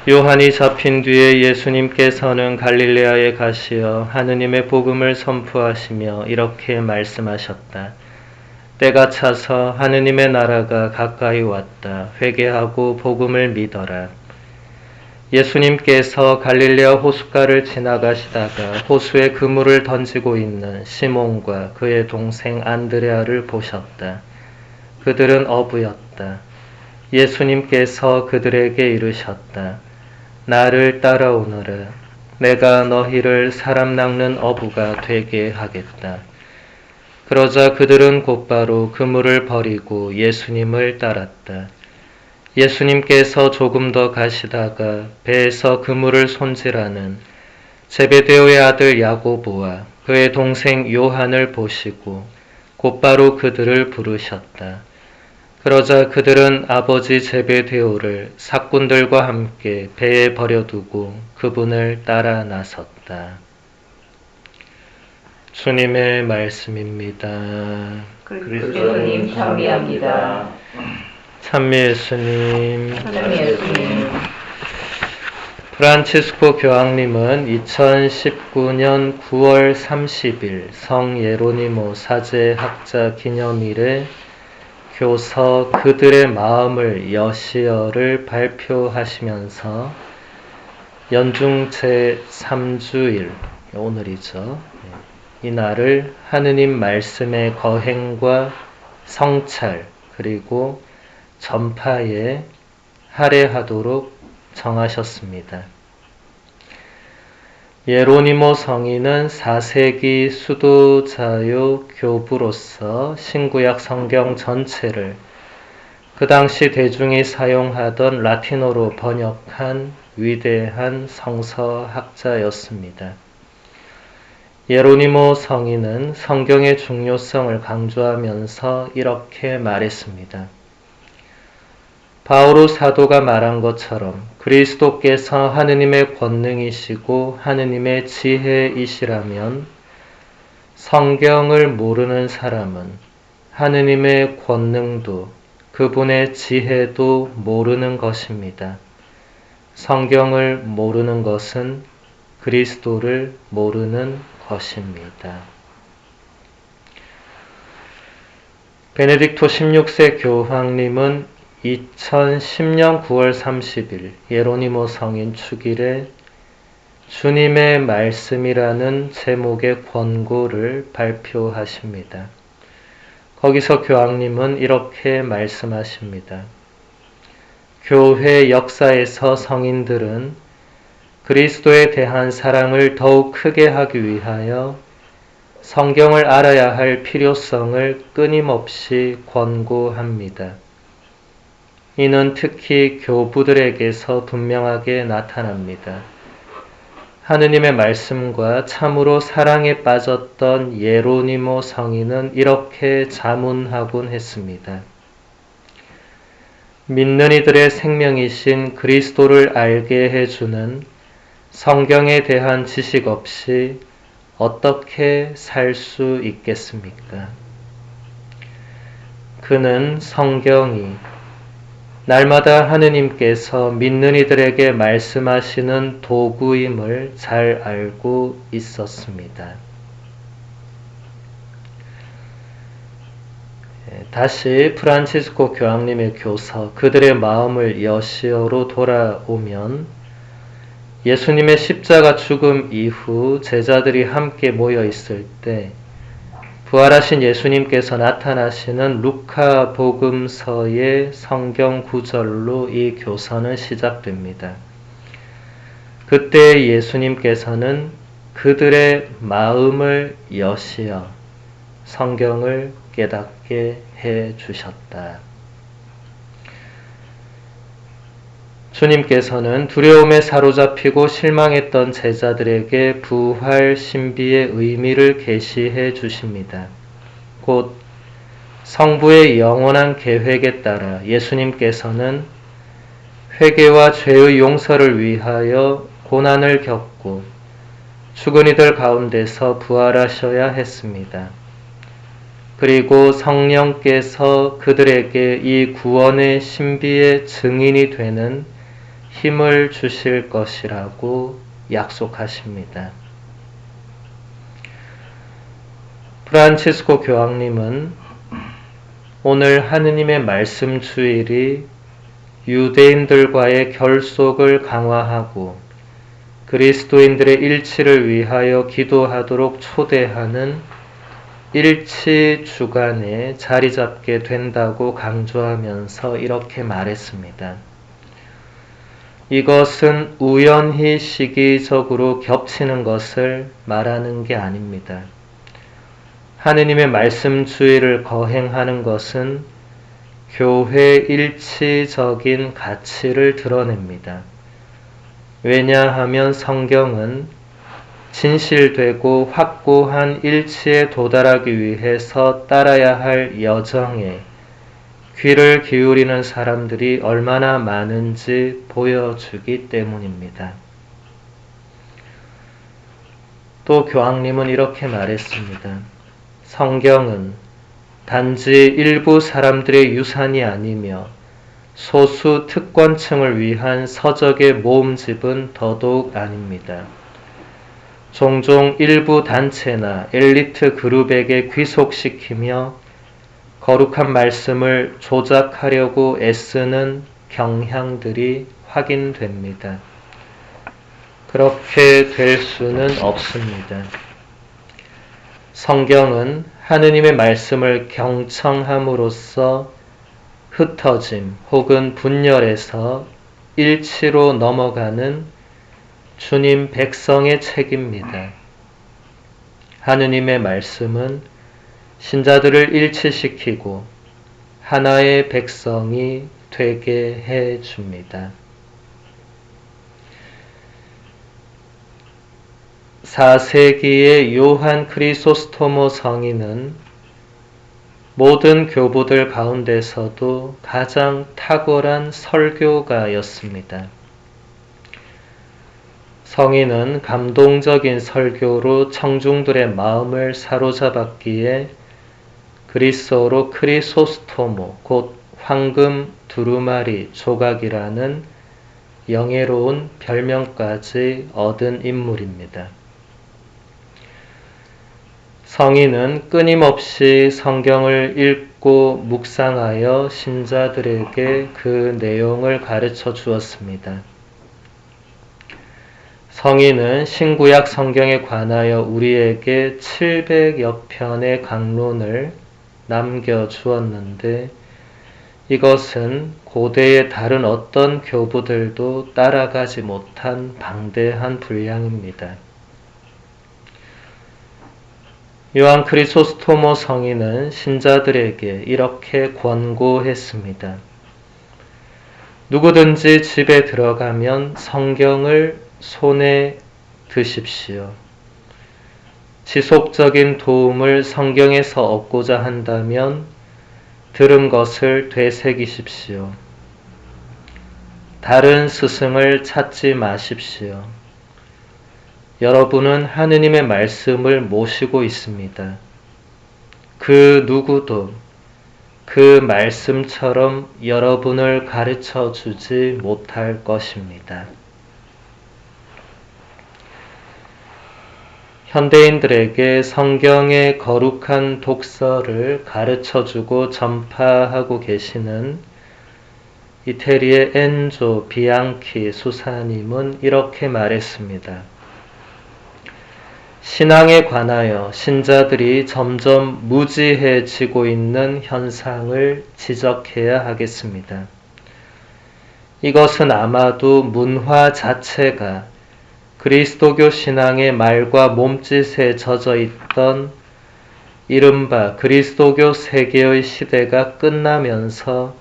요한이 잡힌 뒤에 예수님께서는 갈릴레아에 가시어 하느님의 복음을 선포하시며 이렇게 말씀하셨다. 때가 차서 하느님의 나라가 가까이 왔다. 회개하고 복음을 믿어라. 예수님께서 갈릴레아 호숫가를 지나가시다가 호수에 그물을 던지고 있는 시몬과 그의 동생 안드레아를 보셨다. 그들은 어부였다. 예수님께서 그들에게 이르셨다. 나를 따라오너라. 내가 너희를 사람 낚는 어부가 되게 하겠다. 그러자 그들은 곧바로 그물을 버리고 예수님을 따랐다. 예수님께서 조금 더 가시다가 배에서 그물을 손질하는 제베데오의 아들 야고보와 그의 동생 요한을 보시고 곧바로 그들을 부르셨다. 그러자 그들은 아버지 제베데오를 사꾼들과 함께 배에 버려두고 그분을 따라 나섰다. 주님의 말씀입니다. 그리스도님 찬미합니다. 찬미 예수님. 찬미 예수님. 프란치스코 교황님은 2019년 9월 30일 성 예로니모 사제 학자 기념일에 교서 그들의 마음을 여시어를 발표하시면서 연중 제3주일, 오늘이죠. 이 날을 하느님 말씀의 거행과 성찰 그리고 전파에 할애하도록 정하셨습니다. 예로니모 성인은 4세기 수도자요 교부로서 신구약 성경 전체를 그 당시 대중이 사용하던 라틴어로 번역한 위대한 성서학자였습니다. 예로니모 성인은 성경의 중요성을 강조하면서 이렇게 말했습니다. 바오로 사도가 말한 것처럼 그리스도께서 하느님의 권능이시고 하느님의 지혜이시라면 성경을 모르는 사람은 하느님의 권능도 그분의 지혜도 모르는 것입니다. 성경을 모르는 것은 그리스도를 모르는 것입니다. 베네딕토 16세 교황님은 2010년 9월 30일 예로니모 성인 축일에 주님의 말씀이라는 제목의 권고를 발표하십니다. 거기서 교황님은 이렇게 말씀하십니다. 교회 역사에서 성인들은 그리스도에 대한 사랑을 더욱 크게 하기 위하여 성경을 알아야 할 필요성을 끊임없이 권고합니다. 이는 특히 교부들에게서 분명하게 나타납니다. 하느님의 말씀과 참으로 사랑에 빠졌던 예로니모 성인은 이렇게 자문하곤 했습니다. 믿는 이들의 생명이신 그리스도를 알게 해주는 성경에 대한 지식 없이 어떻게 살 수 있겠습니까? 그는 성경이 날마다 하느님께서 믿는 이들에게 말씀하시는 도구임을 잘 알고 있었습니다. 다시 프란치스코 교황님의 교서 그들의 마음을 여시어로 돌아오면 예수님의 십자가 죽음 이후 제자들이 함께 모여 있을 때 부활하신 예수님께서 나타나시는 루카 복음서의 성경 구절로 이 교서는 시작됩니다. 그때 예수님께서는 그들의 마음을 여시어 성경을 깨닫게 해 주셨다. 주님께서는 두려움에 사로잡히고 실망했던 제자들에게 부활 신비의 의미를 계시해 주십니다. 곧 성부의 영원한 계획에 따라 예수님께서는 회개와 죄의 용서를 위하여 고난을 겪고 죽은 이들 가운데서 부활하셔야 했습니다. 그리고 성령께서 그들에게 이 구원의 신비의 증인이 되는 힘을 주실 것이라고 약속하십니다. 프란치스코 교황님은 오늘 하느님의 말씀 주일이 유대인들과의 결속을 강화하고 그리스도인들의 일치를 위하여 기도하도록 초대하는 일치 주간에 자리 잡게 된다고 강조하면서 이렇게 말했습니다. 이것은 우연히 시기적으로 겹치는 것을 말하는 게 아닙니다. 하느님의 말씀 주의를 거행하는 것은 교회 일치적인 가치를 드러냅니다. 왜냐하면 성경은 진실되고 확고한 일치에 도달하기 위해서 따라야 할 여정에 귀를 기울이는 사람들이 얼마나 많은지 보여주기 때문입니다. 또 교황님은 이렇게 말했습니다. 성경은 단지 일부 사람들의 유산이 아니며 소수 특권층을 위한 서적의 모음집은 더더욱 아닙니다. 종종 일부 단체나 엘리트 그룹에게 귀속시키며 거룩한 말씀을 조작하려고 애쓰는 경향들이 확인됩니다. 그렇게 될 수는 없습니다. 성경은 하느님의 말씀을 경청함으로써 흩어짐 혹은 분열에서 일치로 넘어가는 주님 백성의 책입니다. 하느님의 말씀은 신자들을 일치시키고 하나의 백성이 되게 해 줍니다. 4세기의 요한 크리소스토모 성인은 모든 교부들 가운데서도 가장 탁월한 설교가였습니다. 성인은 감동적인 설교로 청중들의 마음을 사로잡았기에 그리스어로 크리소스토모, 곧 황금 두루마리 조각이라는 영예로운 별명까지 얻은 인물입니다. 성인은 끊임없이 성경을 읽고 묵상하여 신자들에게 그 내용을 가르쳐 주었습니다. 성인은 신구약 성경에 관하여 우리에게 700여 편의 강론을 남겨주었는데 이것은 고대의 다른 어떤 교부들도 따라가지 못한 방대한 분량입니다. 요한 크리소스토모 성인은 신자들에게 이렇게 권고했습니다. 누구든지 집에 들어가면 성경을 손에 드십시오. 지속적인 도움을 성경에서 얻고자 한다면 들은 것을 되새기십시오. 다른 스승을 찾지 마십시오. 여러분은 하느님의 말씀을 모시고 있습니다. 그 누구도 그 말씀처럼 여러분을 가르쳐 주지 못할 것입니다. 현대인들에게 성경의 거룩한 독서를 가르쳐주고 전파하고 계시는 이태리의 엔조 비앙키 수사님은 이렇게 말했습니다. 신앙에 관하여 신자들이 점점 무지해지고 있는 현상을 지적해야 하겠습니다. 이것은 아마도 문화 자체가 그리스도교 신앙의 말과 몸짓에 젖어 있던 이른바 그리스도교 세계의 시대가 끝나면서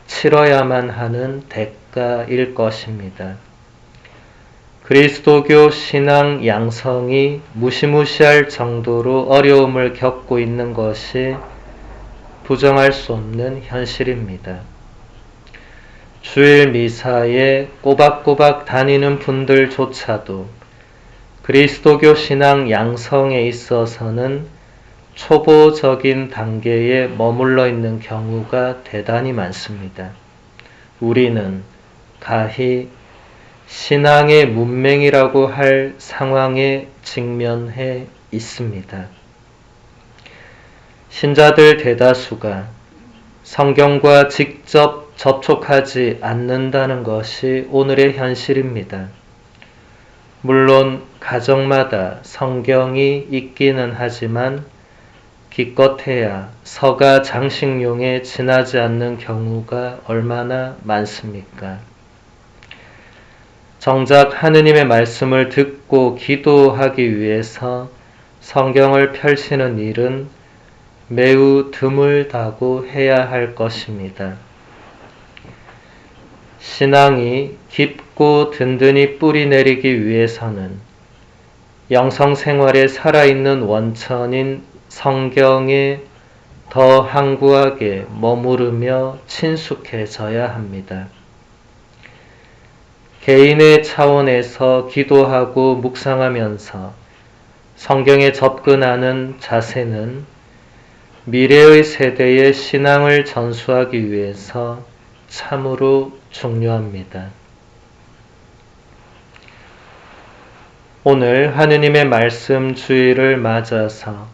치러야만 하는 대가일 것입니다. 그리스도교 신앙 양성이 무시무시할 정도로 어려움을 겪고 있는 것이 부정할 수 없는 현실입니다. 주일 미사에 꼬박꼬박 다니는 분들조차도 그리스도교 신앙 양성에 있어서는 초보적인 단계에 머물러 있는 경우가 대단히 많습니다. 우리는 가히 신앙의 문맹이라고 할 상황에 직면해 있습니다. 신자들 대다수가 성경과 직접 접촉하지 않는다는 것이 오늘의 현실입니다. 물론 가정마다 성경이 있기는 하지만 기껏해야 서가 장식용에 지나지 않는 경우가 얼마나 많습니까? 정작 하느님의 말씀을 듣고 기도하기 위해서 성경을 펼치는 일은 매우 드물다고 해야 할 것입니다. 신앙이 깊고 든든히 뿌리내리기 위해서는 영성생활에 살아있는 원천인 성경에 더 항구하게 머무르며 친숙해져야 합니다. 개인의 차원에서 기도하고 묵상하면서 성경에 접근하는 자세는 미래의 세대의 신앙을 전수하기 위해서 참으로 중요합니다. 오늘 하느님의 말씀 주일을 맞아서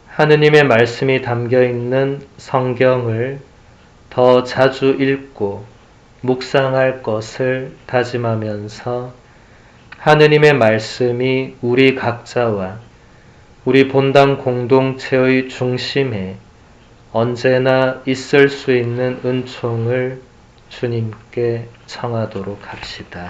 하느님의 말씀이 담겨 있는 성경을 더 자주 읽고 묵상할 것을 다짐하면서 하느님의 말씀이 우리 각자와 우리 본당 공동체의 중심에 언제나 있을 수 있는 은총을 주님께 청하도록 합시다.